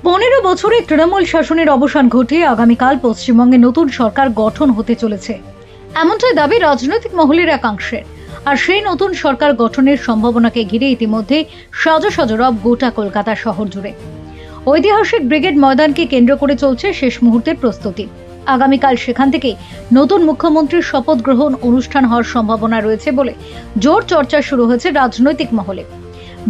15 বছরে তৃণমূল শাসনের অবসান ঘটিয়ে আগামীকাল পশ্চিমবঙ্গে নতুন সরকার গঠন হতে চলেছে, এমনটাই দাবি রাজনৈতিক মহলের একাংশের। আর সেই নতুন সরকার গঠনের সম্ভাবনাকে ঘিরে ইতিমধ্যে সাজো রব গোটা কলকাতা শহর জুড়ে। ঐতিহাসিক ব্রিগেড ময়দানকে কেন্দ্র করে চলছে শেষ মুহূর্তের প্রস্তুতি। আগামীকাল সেখান থেকে নতুন মুখ্যমন্ত্রীর শপথ গ্রহণ অনুষ্ঠান হওয়ার সম্ভাবনা রয়েছে বলে জোর চর্চা শুরু হয়েছে রাজনৈতিক মহলে।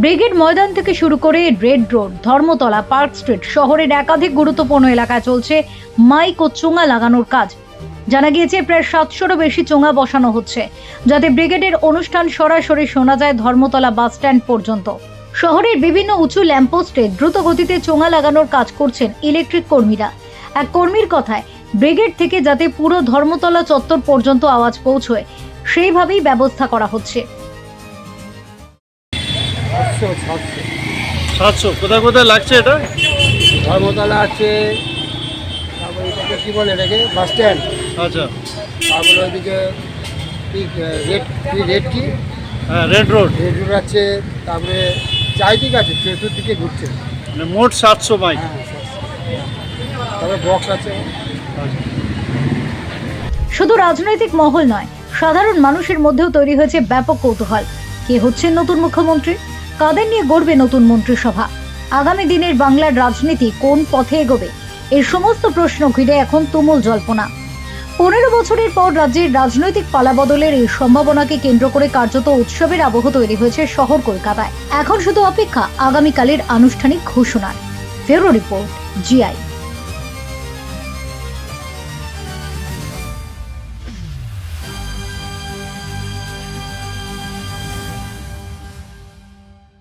ব্রিগেড ময়দান থেকে শুরু করে red road, Dharmatala, park street শহরের একাধিক গুরুত্বপূর্ণ এলাকায় চলছে মাইক ও চোঙা লাগানোর কাজ। জানা গিয়েছে প্রায় 700-রও বেশি চোঙা বসানো হচ্ছে, যাতে ব্রিগেডের অনুষ্ঠান সরাসরি শোনা যায় ধর্মতলা বাস স্ট্যান্ড পর্যন্ত। শহরের বিভিন্ন উঁচু ল্যাম্পপোস্টে দ্রুত গতিতে চোঙা লাগানোর কাজ করছেন ইলেকট্রিক কর্মীরা। এক কর্মীর কথায়, ব্রিগেড থেকে যাতে পুরো ধর্মতলা চত্বর পর্যন্ত আওয়াজ পৌঁছয় সেইভাবেই ব্যবস্থা করা হচ্ছে। 700 কোথায় কোথায় লাগছে এটা? ধর্মতলা আছে, তারপরে এটাকে কী বলে, এটাকে বাস স্ট্যান্ড, আচ্ছা, তারপরে ওইদিকে রেড কি হ্যাঁ, রেড রোড। রেড রোড আছে, তারপরে চারিদিকে আছে, চতুর্দিকে ঘুরছে। মানে মোট 700 মাইক। হ্যাঁ, তারপরে বক্স আছে। শুধু রাজনৈতিক মহল নয়, সাধারণ মানুষের মধ্যেও তৈরি হয়েছে ব্যাপক কৌতূহল। কে হচ্ছেন নতুন মুখ্যমন্ত্রী? কাদের নিয়ে গড়বে নতুন মন্ত্রিসভা? আগামী দিনের বাংলার রাজনীতি কোন পথে এগোবে? এই সমস্ত প্রশ্ন ঘিরে এখন তুমুল জল্পনা। 15 বছরের পর রাজ্যের রাজনৈতিক পালাবদলের এই সম্ভাবনাকে কেন্দ্র করে কার্যত উৎসবের আবহ তৈরি হয়েছে শহর কলকাতায়। এখন শুধু অপেক্ষা আগামীকালের আনুষ্ঠানিক ঘোষণার। ফেরো রিপোর্ট, জিআই।